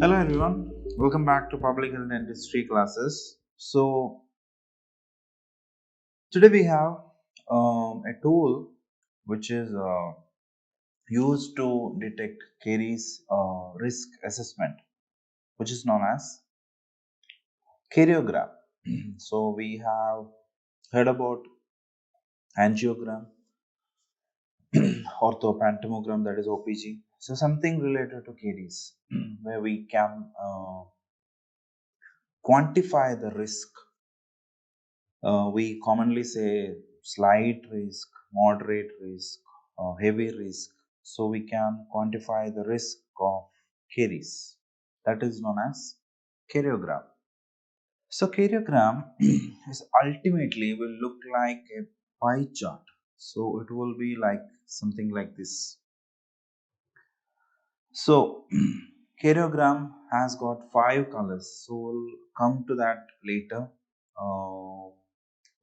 Hello everyone, welcome back to Public Health Dentistry classes. So today we have a tool which is used to detect caries risk assessment, which is known as Cariogram. So we have heard about angiogram, orthopantomogram, that is OPG. So something related to caries, where we can quantify the risk. We commonly say slight risk, moderate risk, heavy risk. So we can quantify the risk of caries. That is known as cariogram. So cariogram is ultimately will look like a pie chart. So it will be like something like this. So cariogram has got 5 colors. So we'll come to that later. Uh,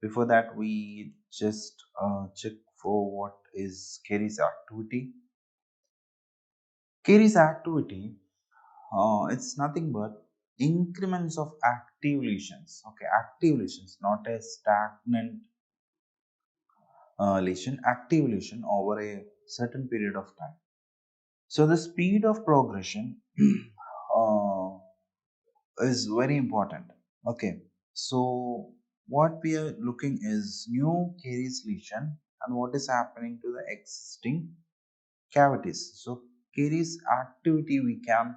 Before that, we just check for what is Carey's activity. Carey's activity, it's nothing but increments of active lesions. Okay, active lesions, not a stagnant lesion, active lesion over a certain period of time. So the speed of progression uh, is very important. Okay, so what we are looking is new caries lesion and what is happening to the existing cavities. So caries activity we can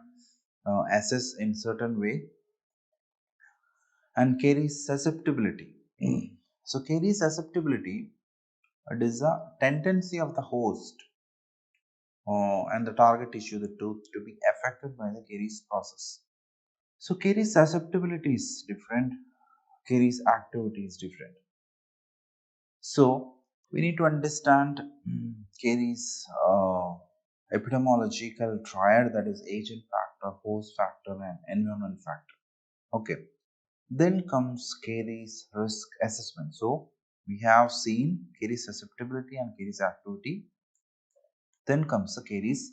assess in certain way, and caries susceptibility. So caries susceptibility, it is a tendency of the host and the target tissue, the tooth, to be affected by the caries process. So caries susceptibility is different, caries activity is different. So we need to understand caries epidemiological triad, that is agent factor, host factor, and environment factor. Okay. Then comes caries risk assessment. So we have seen caries susceptibility and caries activity. Then comes the caries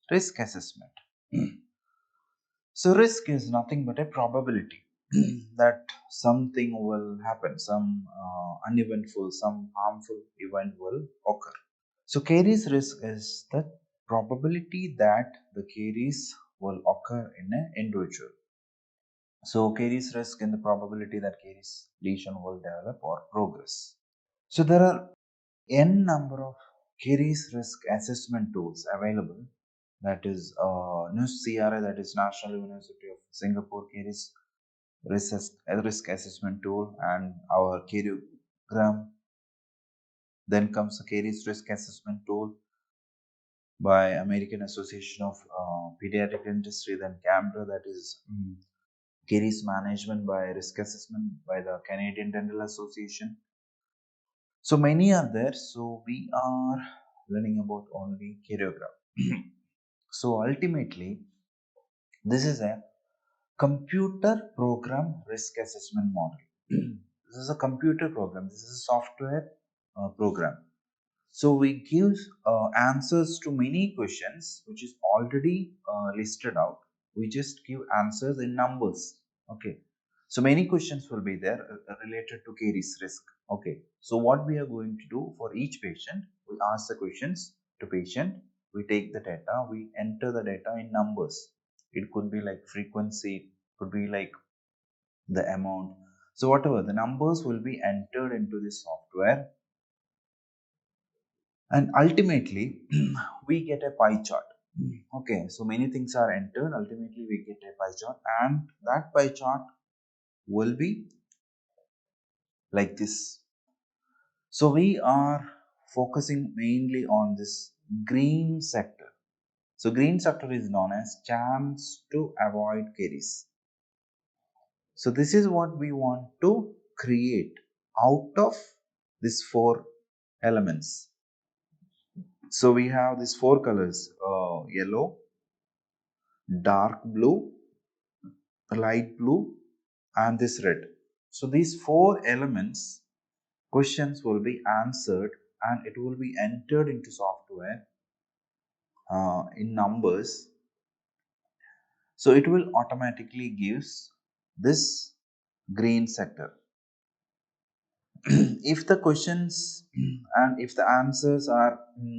risk assessment. So risk is nothing but a probability that something will happen, some uneventful, some harmful event will occur. So caries risk is the probability that the caries will occur in an individual. So caries risk in the probability that caries lesion will develop or progress. So there are n number of caries risk assessment tools available. That is NUSCRA, that is National University of Singapore Caries risk assessment tool, and our Cariogram. Then comes the caries risk assessment tool by American Association of Pediatric Dentistry. Then CAMDRA, that is caries management by risk assessment by the Canadian Dental Association. So many are there. So we are learning about only Cariogram. So ultimately, this is a computer program risk assessment model. This is a computer program. This is a software program. So we give answers to many questions which is already listed out. We just give answers in numbers. Okay. So many questions will be there related to caries risk. Okay. So what we are going to do for each patient, we ask the questions to patient. We take the data. We enter the data in numbers. It could be like frequency. Could be like the amount. So whatever the numbers will be entered into this software, and ultimately we get a pie chart. Okay, so many things are entered, ultimately we get a pie chart, and that pie chart will be like this. So we are focusing mainly on this green sector. So green sector is known as chance to avoid caries. So this is what we want to create out of these four elements. So we have these four colors: yellow, dark blue, light blue, and this red. So these four elements, questions will be answered and it will be entered into software in numbers. So it will automatically gives this green sector. If the questions and if the answers are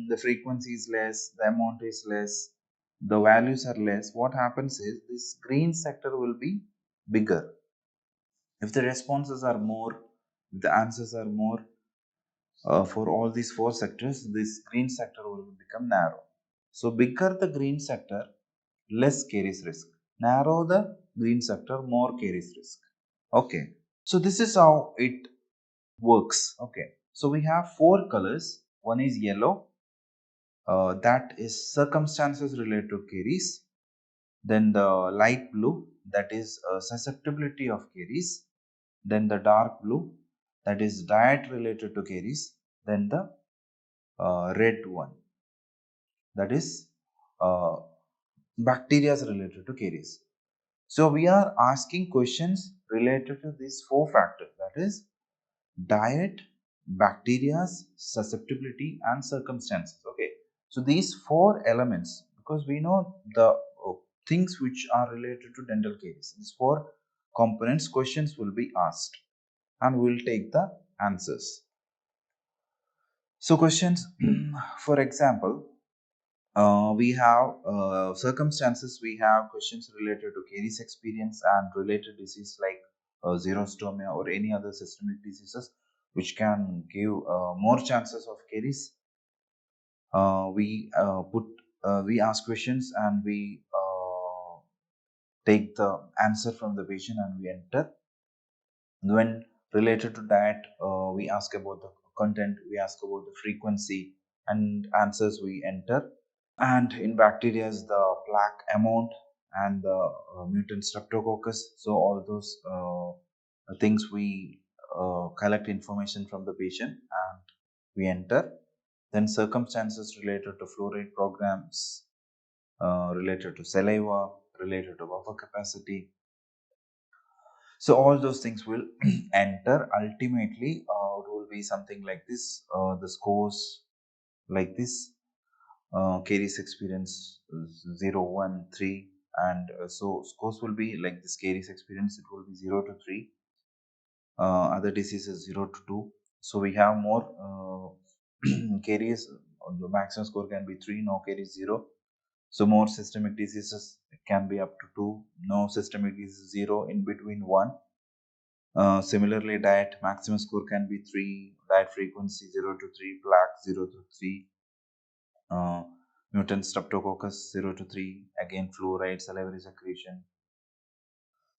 the frequency is less, the amount is less, the values are less, what happens is this green sector will be bigger. If the responses are more, if the answers are more, for all these four sectors, this green sector will become narrow. So bigger the green sector, less carries risk. Narrow the green sector, more carries risk. Okay. So this is how it works. Okay. So we have four colors. One is yellow, that is circumstances related to carries. Then the light blue, that is susceptibility of carries. Then the dark blue, that is diet related to carries. Then the red one, that is uh, bacteria related to carries. So we are asking questions related to these four factors, that is diet, bacteria's susceptibility and circumstances. Okay, so these four elements, because we know the things which are related to dental caries, these four components questions will be asked and we will take the answers. So questions for example, we have circumstances, we have questions related to caries experience and related disease like xerostomia or any other systemic diseases which can give more chances of caries. We ask questions and we take the answer from the patient and we enter. When related to diet, we ask about the content, we ask about the frequency and answers we enter. And in bacteria is the plaque amount and the mutant streptococcus. So all those things we collect information from the patient and we enter. Then circumstances related to fluoride programs, related to saliva, related to buffer capacity. So all those things will enter. Ultimately it will be something like this, the scores like this, caries experience 0, 1, 3, and so scores will be like this. Caries experience, it will be 0 to 3, other diseases 0 to 2. So we have more caries, the maximum score can be 3, no caries 0. So more systemic diseases can be up to 2, no systemic disease 0, in between 1. Similarly, diet maximum score can be 3, diet frequency 0 to 3, plaque 0 to 3, uh, mutant streptococcus 0 to 3, again fluoride, salivary secretion.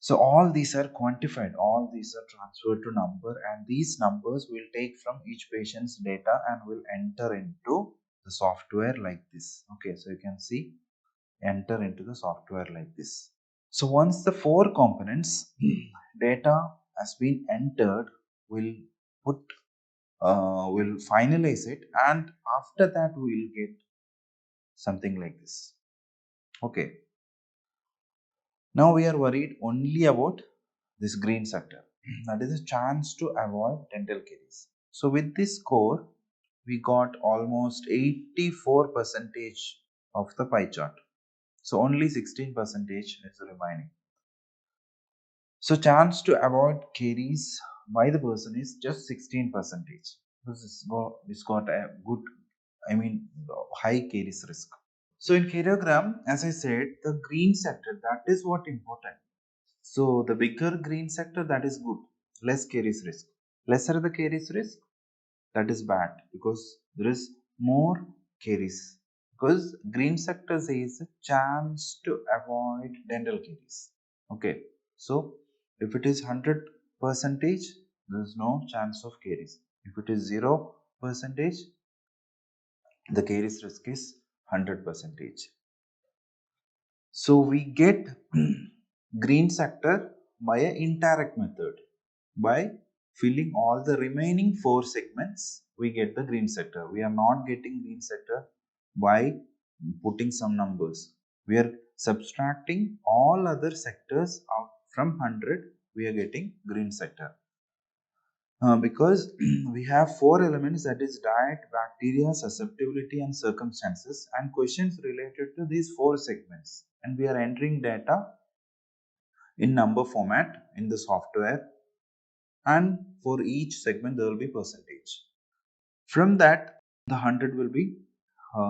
So all these are quantified, all these are transferred to number, and these numbers will take from each patient's data and will enter into the software like this. Okay, so you can see enter into the software like this. So once the four components data has been entered, we'll put we'll finalize it, and after that we will get something like this. Okay, now we are worried only about this green sector, that is a chance to avoid dental caries. So with this score we got almost 84 percentage of the pie chart, so only 16 percentage is remaining. So chance to avoid caries by the person is just 16 percentage. This got a good, I mean, high caries risk. So in Cariogram, as I said, the green sector, that is what important. So the bigger green sector, that is good. Less caries risk. Lesser the caries risk, that is bad because there is more caries. Because green sector says a chance to avoid dental caries. Okay. So if it is 100 percentage, there is no chance of caries. If it is 0 percentage, the caries risk is 100 percentage. So we get green sector by an indirect method. By filling all the remaining four segments, we get the green sector. We are not getting green sector by putting some numbers. We are subtracting all other sectors out from 100. We are getting green sector. Because we have four elements, that is diet, bacteria, susceptibility and circumstances, and questions related to these four segments, and we are entering data in number format in the software, and for each segment there will be percentage. From that, the 100 will be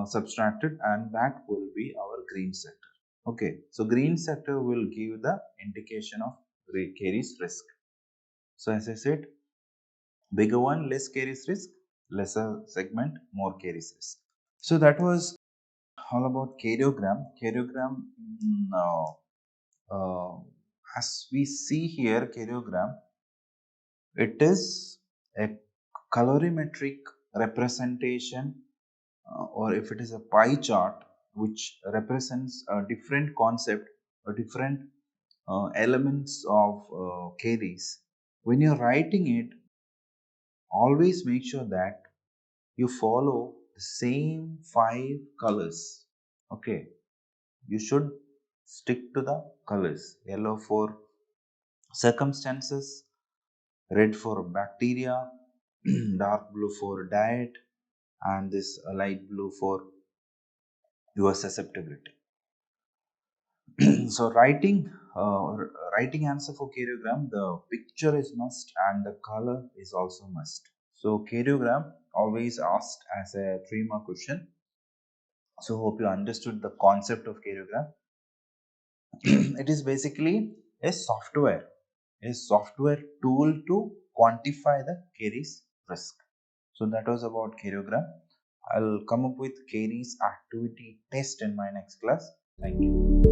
subtracted, and that will be our green sector. Okay, so green sector will give the indication of carries risk. So as I said, bigger one less carries risk, lesser segment more carries risk. So that was all about cariogram. Cariogram, as we see here, cariogram, it is a colorimetric representation, or if it is a pie chart which represents a different concept or different elements of carries. When you're writing it, always make sure that you follow the same 5 colors. Okay, you should stick to the colors. Yellow for circumstances, red for bacteria, dark blue for diet, and this light blue for your susceptibility. So writing answer for karyogram, the picture is must and the color is also must. So karyogram always asked as a 3 mark question. So hope you understood the concept of karyogram. It is basically a software tool to quantify the caries risk. So that was about karyogram. I'll come up with caries activity test in my next class. Thank you.